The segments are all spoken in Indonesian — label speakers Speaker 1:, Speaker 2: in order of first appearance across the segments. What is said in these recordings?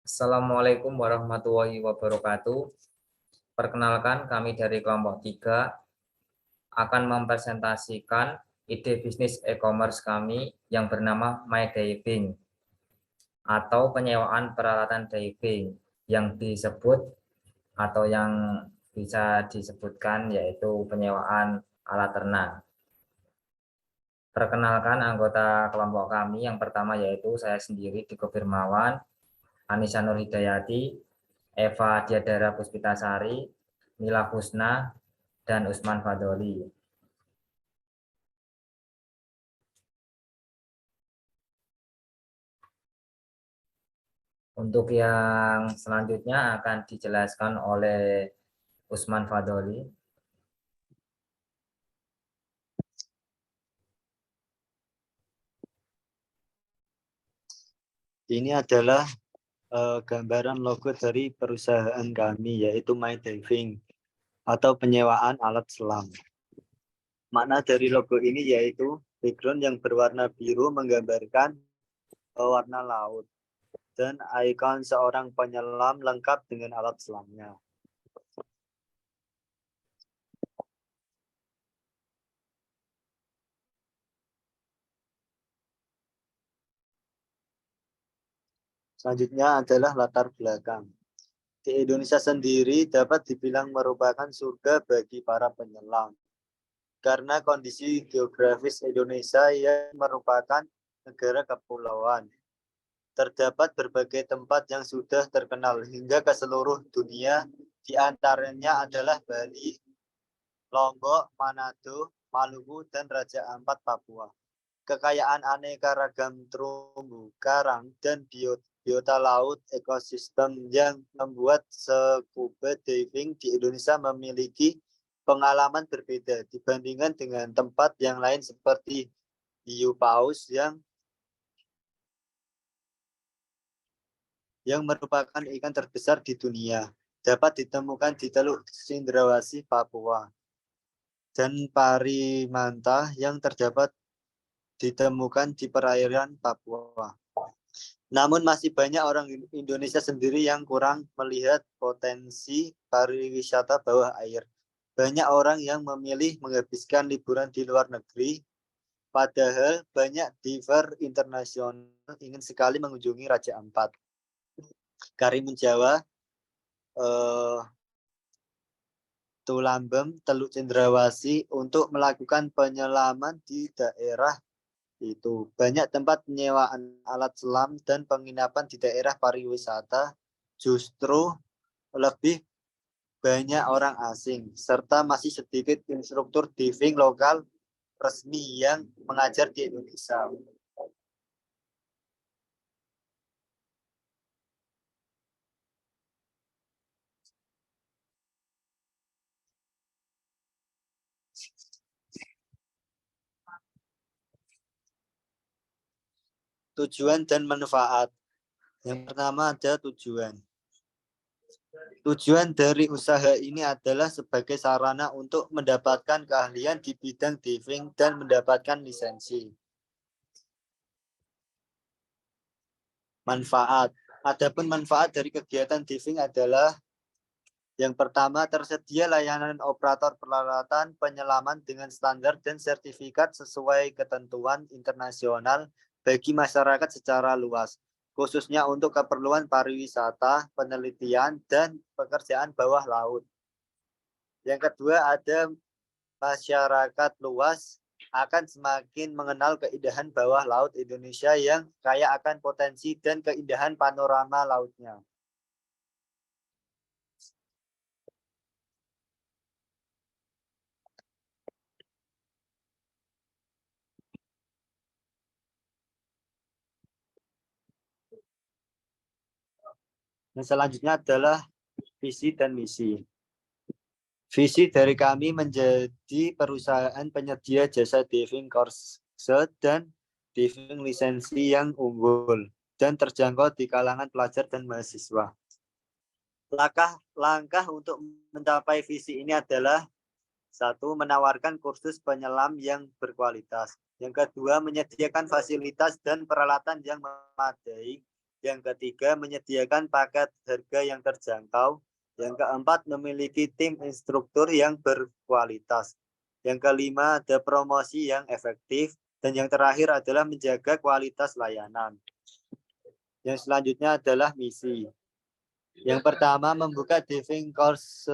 Speaker 1: Assalamualaikum warahmatullahi wabarakatuh. Perkenalkan, kami dari kelompok 3 akan mempresentasikan ide bisnis e-commerce kami yang bernama My Diving atau penyewaan peralatan diving yang disebut atau yang bisa disebutkan yaitu penyewaan alat renang. Perkenalkan anggota kelompok kami yang pertama yaitu saya sendiri Diko Firmawan, Anissa Nur Hidayati, Eva Diadara Puspitasari, Mila Husna, dan Usman Fadoli. Untuk yang selanjutnya akan dijelaskan oleh Usman Fadoli.
Speaker 2: Ini adalah gambaran logo dari perusahaan kami, yaitu My Diving atau penyewaan alat selam. Makna dari logo ini yaitu background yang berwarna biru menggambarkan warna laut dan ikon seorang penyelam lengkap dengan alat selamnya. Selanjutnya adalah latar belakang. Di Indonesia sendiri dapat dibilang merupakan surga bagi para penyelam. Karena kondisi geografis Indonesia yang merupakan negara kepulauan. Terdapat berbagai tempat yang sudah terkenal hingga ke seluruh dunia, di antaranya adalah Bali, Lombok, Manado, Maluku, dan Raja Ampat Papua. Kekayaan aneka ragam terumbu karang dan biota laut ekosistem yang membuat scuba diving di Indonesia memiliki pengalaman berbeda dibandingkan dengan tempat yang lain seperti hiu paus yang merupakan ikan terbesar di dunia, dapat ditemukan di Teluk Cendrawasih, Papua, dan parimanta yang terdapat ditemukan di perairan Papua. Namun masih banyak orang Indonesia sendiri yang kurang melihat potensi pariwisata bawah air. Banyak orang yang memilih menghabiskan liburan di luar negeri, padahal banyak diver internasional ingin sekali mengunjungi Raja Ampat, Karimun Jawa, Tulambem, Teluk Cendrawasih untuk melakukan penyelaman di daerah itu. Banyak tempat penyewaan alat selam dan penginapan di daerah pariwisata justru lebih banyak orang asing, serta masih sedikit instruktur diving lokal resmi yang mengajar di Indonesia. Tujuan dan manfaat. Yang pertama ada tujuan. Tujuan dari usaha ini adalah sebagai sarana untuk mendapatkan keahlian di bidang diving dan mendapatkan lisensi. Manfaat. Adapun manfaat dari kegiatan diving adalah yang pertama, tersedia layanan operator peralatan penyelaman dengan standar dan sertifikat sesuai ketentuan internasional bagi masyarakat secara luas, khususnya untuk keperluan pariwisata, penelitian, dan pekerjaan bawah laut. Yang kedua, ada masyarakat luas akan semakin mengenal keindahan bawah laut Indonesia yang kaya akan potensi dan keindahan panorama lautnya. Dan selanjutnya adalah visi dan misi. Visi dari kami menjadi perusahaan penyedia jasa diving course dan diving lisensi yang unggul dan terjangkau di kalangan pelajar dan mahasiswa. Langkah untuk mencapai visi ini adalah satu, menawarkan kursus penyelam yang berkualitas. Yang kedua, menyediakan fasilitas dan peralatan yang memadai Yang ketiga, menyediakan paket harga yang terjangkau. Yang keempat, memiliki tim instruktur yang berkualitas. Yang kelima, ada promosi yang efektif. Dan yang terakhir adalah menjaga kualitas layanan. Yang selanjutnya adalah misi. Yang pertama, membuka diving course.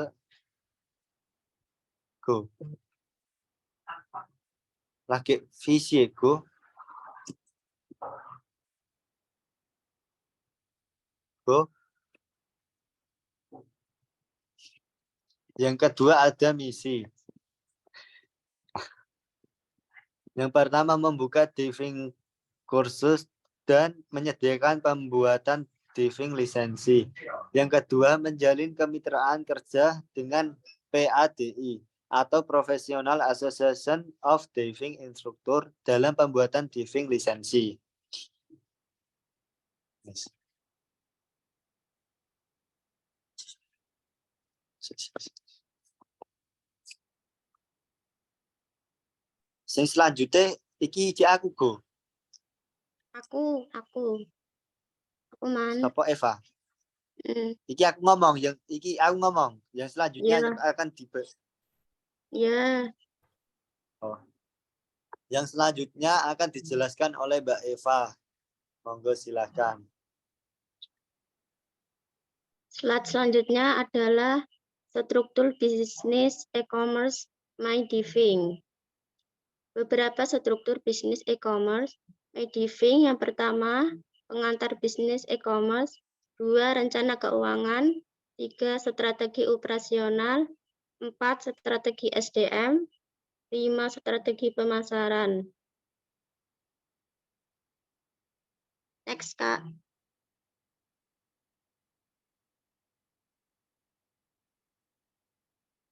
Speaker 2: Go. Lagi visi, go. Go. Yang kedua ada misi. Yang pertama, membuka diving kursus dan menyediakan pembuatan diving lisensi. Yang kedua, menjalin kemitraan kerja dengan PADI atau Professional Association of Diving Instructor dalam pembuatan diving lisensi. Sing selanjutnya iki aku go.
Speaker 3: Aku man.
Speaker 2: Sapa Eva? Iki aku ngomong, yang selanjutnya
Speaker 3: Iya.
Speaker 2: akan dibahas.
Speaker 3: Ya.
Speaker 2: Oh. Yang selanjutnya akan dijelaskan oleh Mbak Eva. Monggo silakan.
Speaker 3: Slide selanjutnya adalah struktur bisnis e-commerce MyDiving. Beberapa struktur bisnis e-commerce MyDiving. Yang pertama, pengantar bisnis e-commerce. 2, rencana keuangan. 3, strategi operasional. 4, strategi SDM. 5, strategi pemasaran. Next, Kak.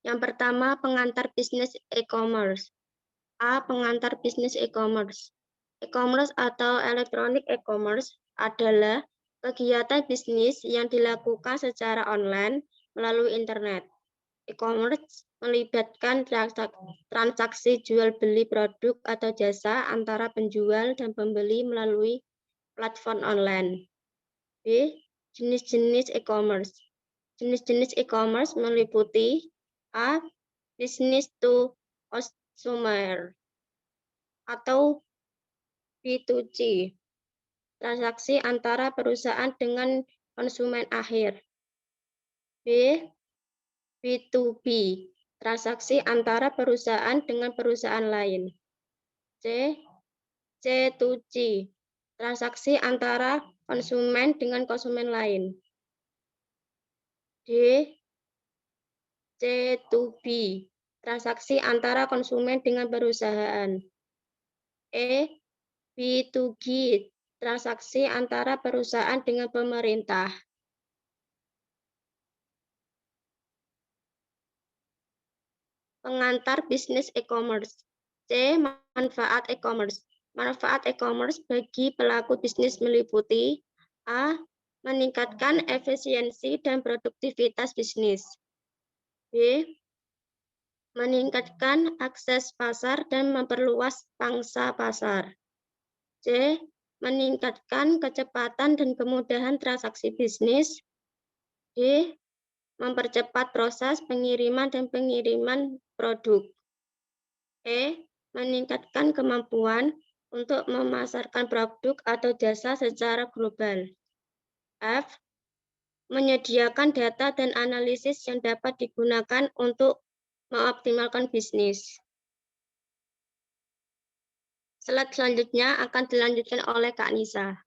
Speaker 3: Yang pertama, pengantar bisnis e-commerce. A. Pengantar bisnis e-commerce. E-commerce atau electronic e-commerce adalah kegiatan bisnis yang dilakukan secara online melalui internet. E-commerce melibatkan transaksi jual beli produk atau jasa antara penjual dan pembeli melalui platform online. B. Jenis-jenis e-commerce. Jenis-jenis e-commerce meliputi A. Business to consumer atau B2C. Transaksi antara perusahaan dengan konsumen akhir. B. B2B. Transaksi antara perusahaan dengan perusahaan lain. C. C2C. Transaksi antara konsumen dengan konsumen lain. D. C2B. Transaksi antara konsumen dengan perusahaan. E. B2G. Transaksi antara perusahaan dengan pemerintah. Pengantar bisnis e-commerce. C. Manfaat e-commerce. Manfaat e-commerce bagi pelaku bisnis meliputi A. Meningkatkan efisiensi dan produktivitas bisnis. B. Meningkatkan akses pasar dan memperluas pangsa pasar. C. Meningkatkan kecepatan dan kemudahan transaksi bisnis. D. Mempercepat proses pengiriman dan pengiriman produk. E. Meningkatkan kemampuan untuk memasarkan produk atau jasa secara global. F. Menyediakan data dan analisis yang dapat digunakan untuk mengoptimalkan bisnis. Slide selanjutnya akan dilanjutkan oleh Kak Nisa.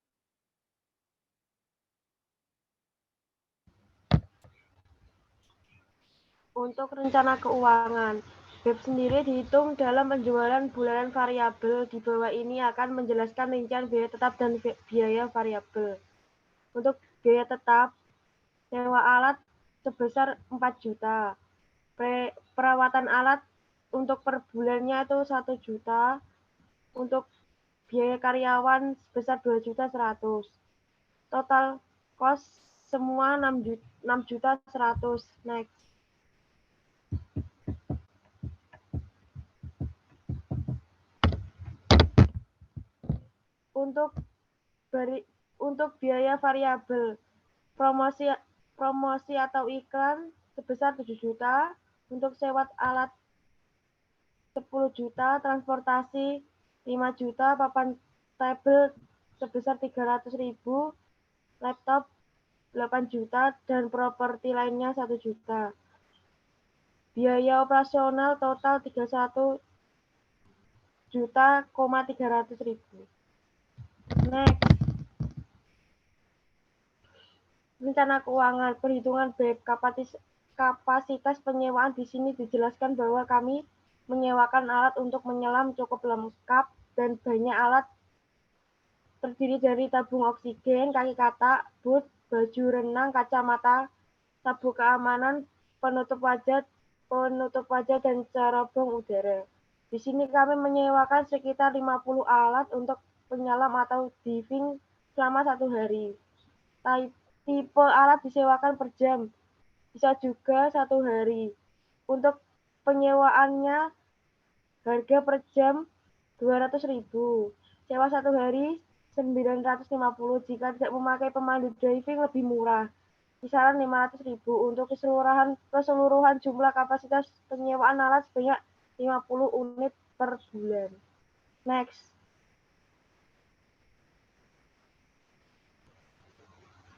Speaker 4: Untuk rencana keuangan, BEP sendiri dihitung dalam penjualan bulanan variabel. Di bawah ini akan menjelaskan rincian biaya tetap dan biaya variabel. Untuk biaya tetap, sewa alat sebesar 4 juta. Perawatan alat untuk per bulannya itu 1 juta. Untuk biaya karyawan sebesar 2.100.000. Total cost semua 6.100.000. Next. untuk biaya variabel promosi atau iklan sebesar 7 juta, untuk sewa alat 10 juta, transportasi 5 juta, papan tabel sebesar 300.000, laptop 8 juta, dan properti lainnya 1 juta. Biaya operasional total 31 juta, 300.000. Next. Rencana keuangan, perhitungan BEP, kapasitas penyewaan di sini dijelaskan bahwa kami menyewakan alat untuk menyelam cukup lengkap dan banyak alat terdiri dari tabung oksigen, kaki katak, boot, baju renang, kacamata, sabuk keamanan, penutup wajah, dan cerobong udara. Di sini kami menyewakan sekitar 50 alat untuk penyelam atau diving selama 1 hari. Tipe alat disewakan per jam, bisa juga 1 hari. Untuk penyewaannya, harga per jam 200.000. Sewa 1 hari 950. Jika tidak memakai pemandu diving lebih murah, kisaran 500.000. Untuk keseluruhan jumlah kapasitas penyewaan alat sebanyak 50 unit per bulan. Next.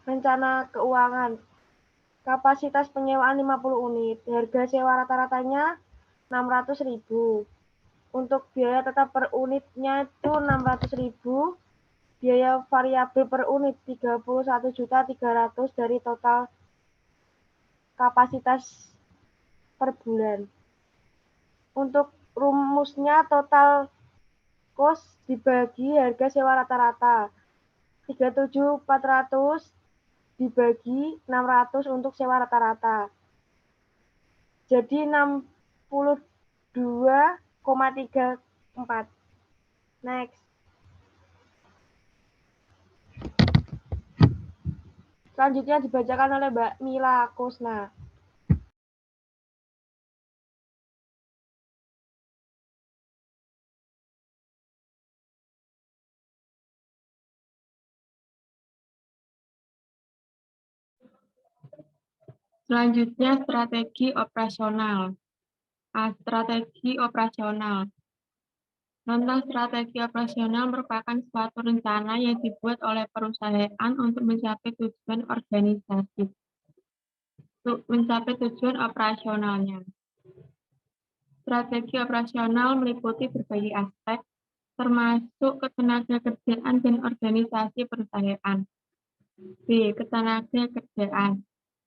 Speaker 4: Rencana keuangan. Kapasitas penyewaan 50 unit. Harga sewa rata-ratanya 600.000. Untuk biaya tetap per unitnya itu 600.000. Biaya variabel per unit 31.300.000 dari total kapasitas per bulan. Untuk rumusnya total cost dibagi harga sewa rata-rata. 37.400 dibagi 600 untuk sewa rata-rata. Jadi 62,34. Next. Selanjutnya dibacakan oleh Mbak Mila Kusna.
Speaker 5: Selanjutnya strategi operasional. Strategi operasional. Contoh strategi operasional merupakan suatu rencana yang dibuat oleh perusahaan untuk mencapai tujuan organisasi. Untuk mencapai tujuan operasionalnya. Strategi operasional meliputi berbagai aspek, termasuk ketenagakerjaan dan organisasi perusahaan. B. Ketenagakerjaan.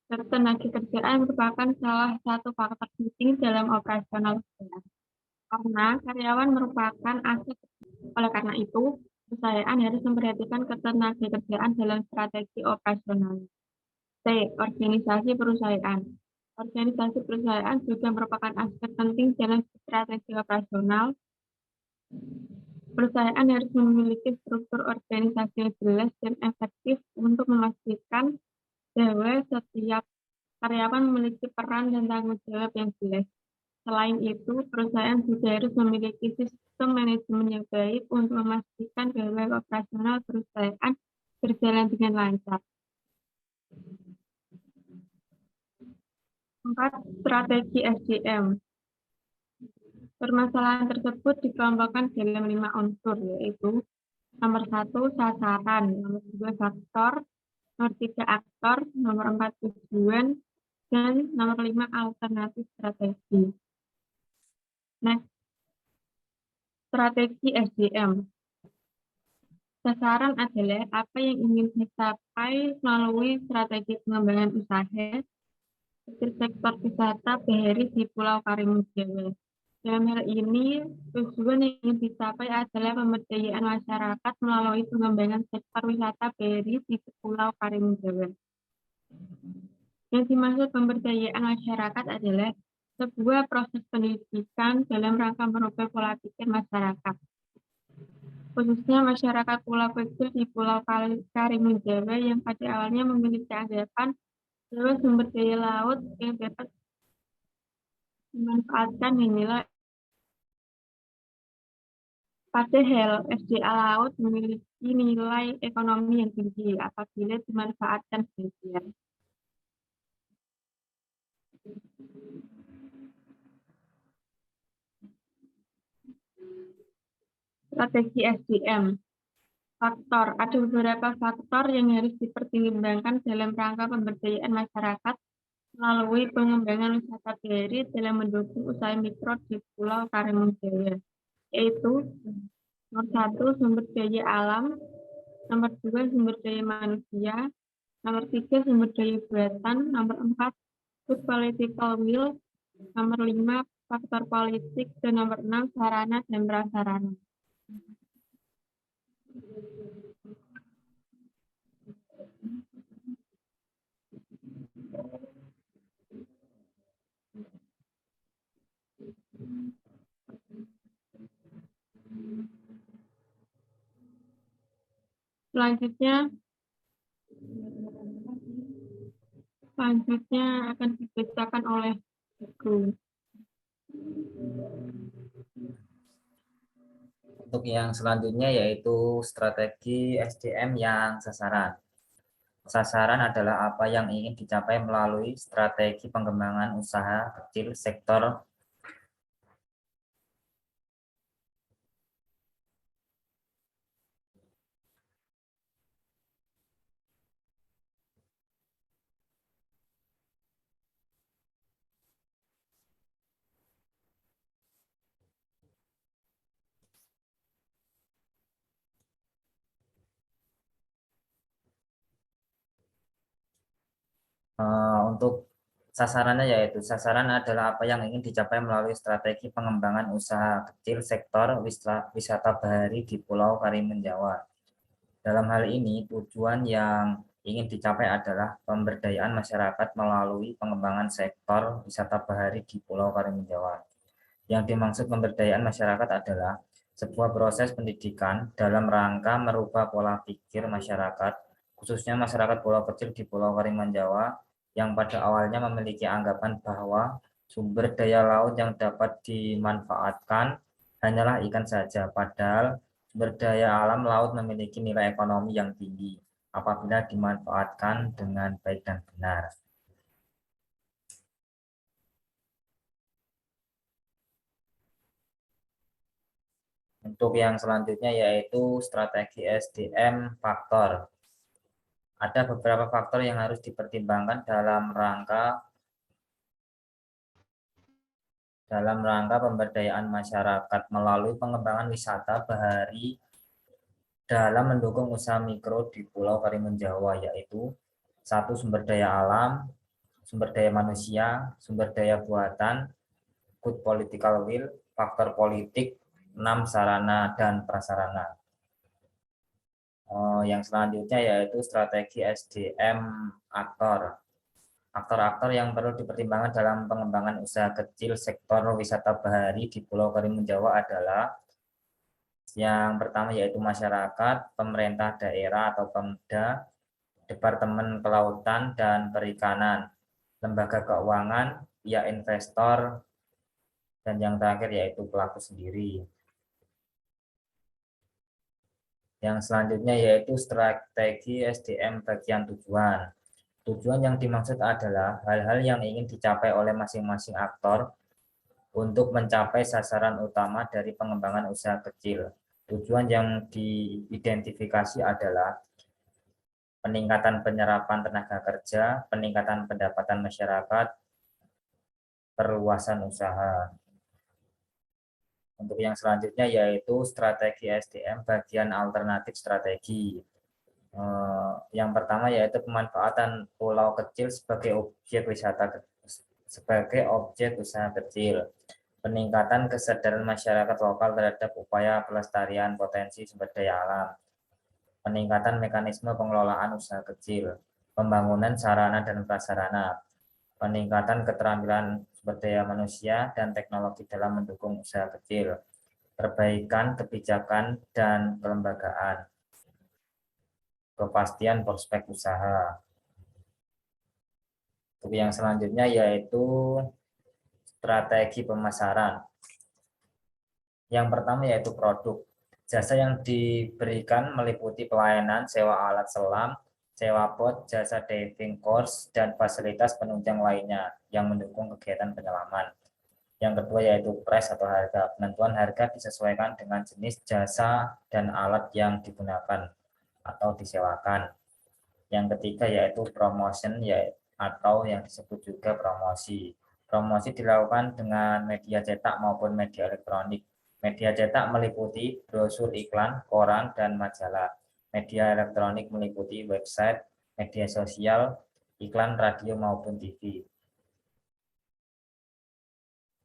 Speaker 5: Ketenagakerjaan merupakan salah satu faktor penting dalam operasional perusahaan, karena karyawan merupakan aset. Oleh karena itu, perusahaan harus memperhatikan ketenagakerjaan dalam strategi operasional. C. Organisasi perusahaan. Organisasi perusahaan juga merupakan aspek penting dalam strategi operasional. Perusahaan harus memiliki struktur organisasi yang jelas dan efektif untuk memastikan bahwa setiap karyawan memiliki peran dan tanggung jawab yang jelas. Selain itu, perusahaan juga harus memiliki sistem manajemen yang baik untuk memastikan bahwa operasional perusahaan berjalan dengan lancar. 4. Strategi SDM. Permasalahan tersebut dikelompokkan dalam 5 unsur, yaitu nomor 1, sasaran, nomor 2, faktor, nomor 3, aktor, nomor 4, tujuan, dan nomor 5, alternatif strategi. Nah, strategi SDM. Sasaran adalah apa yang ingin dicapai melalui strategi pengembangan usaha seperti sektor wisata bahari di Pulau Karimun Jawa. Dalam hal ini, tujuan yang ingin dicapai adalah pemberdayaan masyarakat melalui pengembangan sektor wisata bahari di Pulau Karimun Jawa. Yang dimaksud pemberdayaan masyarakat adalah sebuah proses pendidikan dalam rangka merubah pola pikir masyarakat, khususnya masyarakat pulau kecil di Pulau Karimun Jawa yang pada awalnya memiliki anggapan bahwa sumber daya laut yang dapat dimanfaatkan dinilai Padahal SDA laut memiliki nilai ekonomi yang tinggi apabila dimanfaatkan sebagian. Strategi SDM. Faktor. Ada beberapa faktor yang harus dipertimbangkan dalam rangka pemberdayaan masyarakat melalui pengembangan wisata bahari dalam mendukung usaha mikro di Pulau Karimun Jawa, yaitu nomor 1 sumber daya alam, nomor 2 sumber daya manusia, nomor 3 sumber daya buatan, nomor 4 good political will, nomor 5 faktor politik, dan nomor 6 sarana dan prasarana. Selanjutnya akan dibacakan oleh guru.
Speaker 1: Untuk yang selanjutnya yaitu strategi SDM yang sasaran. Sasaran adalah apa yang ingin dicapai melalui strategi pengembangan usaha kecil sektor untuk sasarannya yaitu sasaran adalah apa yang ingin dicapai melalui strategi pengembangan usaha kecil sektor wisata bahari di Pulau Karimun Jawa. Dalam hal ini tujuan yang ingin dicapai adalah pemberdayaan masyarakat melalui pengembangan sektor wisata bahari di Pulau Karimun Jawa. Yang dimaksud pemberdayaan masyarakat adalah sebuah proses pendidikan dalam rangka merubah pola pikir masyarakat, khususnya masyarakat pulau kecil di Pulau Karimun Jawa, yang pada awalnya memiliki anggapan bahwa sumber daya laut yang dapat dimanfaatkan hanyalah ikan saja, padahal sumber daya alam laut memiliki nilai ekonomi yang tinggi apabila dimanfaatkan dengan baik dan benar. Untuk yang selanjutnya yaitu strategi SDM faktor. Ada beberapa faktor yang harus dipertimbangkan dalam rangka pemberdayaan masyarakat melalui pengembangan wisata bahari dalam mendukung usaha mikro di Pulau Karimun Jawa, yaitu 1 sumber daya alam, sumber daya manusia, sumber daya buatan, good political will, faktor politik, 6 sarana dan prasarana. Yang selanjutnya yaitu strategi SDM aktor. Aktor-aktor yang perlu dipertimbangkan dalam pengembangan usaha kecil sektor wisata bahari di Pulau Karimun Jawa adalah yang pertama yaitu masyarakat, pemerintah daerah atau Pemda, Departemen Kelautan dan Perikanan, lembaga keuangan, pihak investor, dan yang terakhir yaitu pelaku sendiri. Yang selanjutnya yaitu strategi SDM bagian tujuan. Tujuan yang dimaksud adalah hal-hal yang ingin dicapai oleh masing-masing aktor untuk mencapai sasaran utama dari pengembangan usaha kecil. Tujuan yang diidentifikasi adalah peningkatan penyerapan tenaga kerja, peningkatan pendapatan masyarakat, perluasan usaha. Untuk yang selanjutnya yaitu strategi SDM bagian alternatif strategi. Yang pertama yaitu pemanfaatan pulau kecil sebagai objek usaha kecil. Peningkatan kesadaran masyarakat lokal terhadap upaya pelestarian potensi sumber daya alam. Peningkatan mekanisme pengelolaan usaha kecil. Pembangunan sarana dan prasarana. Peningkatan keterampilan sumber daya manusia dan teknologi dalam mendukung usaha kecil, perbaikan kebijakan dan kelembagaan, kepastian prospek usaha. Untuk yang selanjutnya yaitu strategi pemasaran. Yang pertama yaitu produk. Jasa yang diberikan meliputi pelayanan, sewa alat selam, sewa bot, jasa diving course, dan fasilitas penunjang lainnya yang mendukung kegiatan penyelaman. Yang kedua yaitu price atau harga. Penentuan harga disesuaikan dengan jenis jasa dan alat yang digunakan atau disewakan. Yang ketiga yaitu promotion atau yang disebut juga promosi. Promosi dilakukan dengan media cetak maupun media elektronik. Media cetak meliputi brosur iklan, koran, dan majalah. Media elektronik meliputi website, media sosial, iklan radio maupun TV.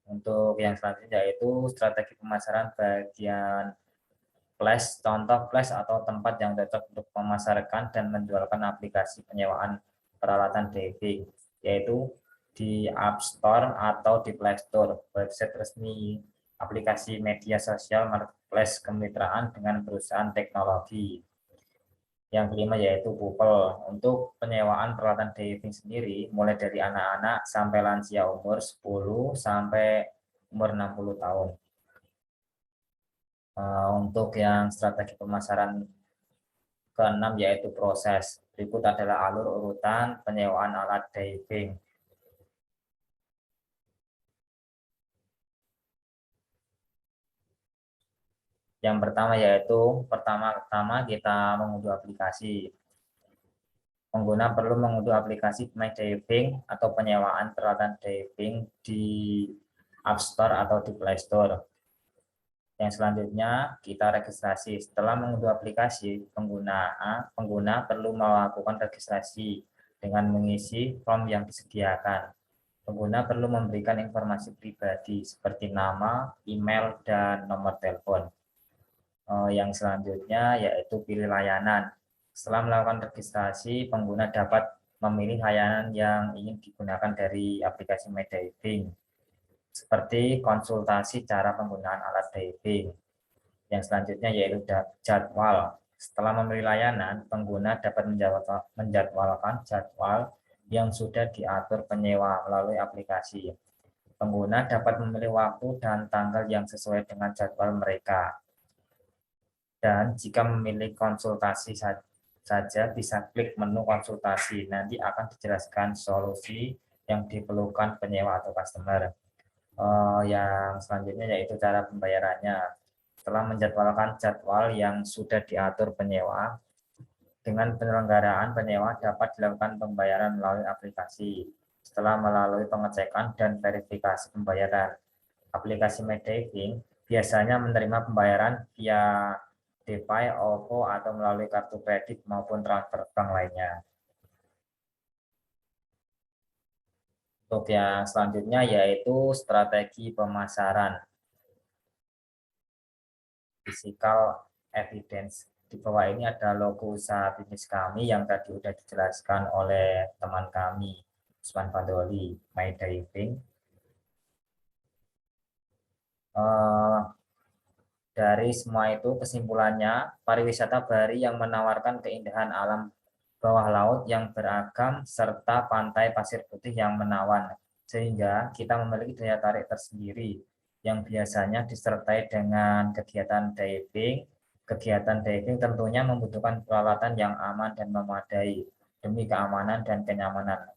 Speaker 1: Untuk yang selanjutnya yaitu strategi pemasaran bagian flash, contoh flash atau tempat yang cocok untuk memasarkan dan menjualkan aplikasi penyewaan peralatan diving, yaitu di App Store atau di Play Store, website resmi, aplikasi media sosial, marketplace, kemitraan dengan perusahaan teknologi. Yang kelima yaitu Pupel. Untuk penyewaan peralatan diving sendiri, mulai dari anak-anak sampai lansia umur 10 sampai umur 60 tahun. Untuk yang strategi pemasaran keenam yaitu proses. Berikut adalah alur urutan penyewaan alat diving. Yang pertama yaitu pertama kita mengunduh aplikasi. Pengguna perlu mengunduh aplikasi My Diving atau penyewaan peralatan diving di App Store atau di Play Store. Yang selanjutnya kita registrasi. Setelah mengunduh aplikasi, pengguna perlu melakukan registrasi dengan mengisi form yang disediakan. Pengguna perlu memberikan informasi pribadi seperti nama, email, dan nomor telepon. Yang selanjutnya yaitu pilih layanan. Setelah melakukan registrasi, pengguna dapat memilih layanan yang ingin digunakan dari aplikasi My Diving, seperti konsultasi cara penggunaan alat diving. Yang selanjutnya yaitu jadwal. Setelah memilih layanan, pengguna dapat menjadwalkan jadwal yang sudah diatur penyewa melalui aplikasi. Pengguna dapat memilih waktu dan tanggal yang sesuai dengan jadwal mereka. Dan jika memilih konsultasi saja, bisa klik menu konsultasi. Nanti akan dijelaskan solusi yang diperlukan penyewa atau customer. Yang selanjutnya yaitu cara pembayarannya. Setelah menjadwalkan jadwal yang sudah diatur penyewa, dengan penyelenggaraan penyewa dapat dilakukan pembayaran melalui aplikasi. Setelah melalui pengecekan dan verifikasi pembayaran, aplikasi My Diving biasanya menerima pembayaran via DeFi, OVO, atau melalui kartu kredit maupun transfer bank lainnya. Untuk yang selanjutnya yaitu strategi pemasaran. Physical evidence. Di bawah ini ada logo usaha bisnis kami yang tadi sudah dijelaskan oleh teman kami, Usman Fadoli, My Diving. Dari semua itu kesimpulannya, pariwisata bahari yang menawarkan keindahan alam bawah laut yang beragam serta pantai pasir putih yang menawan, sehingga kita memiliki daya tarik tersendiri yang biasanya disertai dengan kegiatan diving. Kegiatan diving tentunya membutuhkan peralatan yang aman dan memadai demi keamanan dan kenyamanan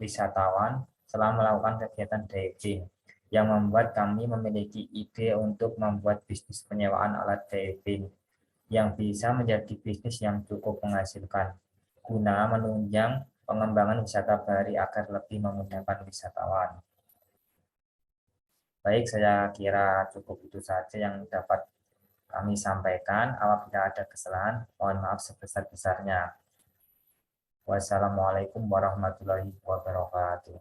Speaker 1: wisatawan selama melakukan kegiatan diving, yang membuat kami memiliki ide untuk membuat bisnis penyewaan alat diving yang bisa menjadi bisnis yang cukup menghasilkan guna menunjang pengembangan wisata bahari agar lebih memudahkan wisatawan. Baik, saya kira cukup itu saja yang dapat kami sampaikan. Apabila ada kesalahan, mohon maaf sebesar-besarnya. Wassalamualaikum warahmatullahi wabarakatuh.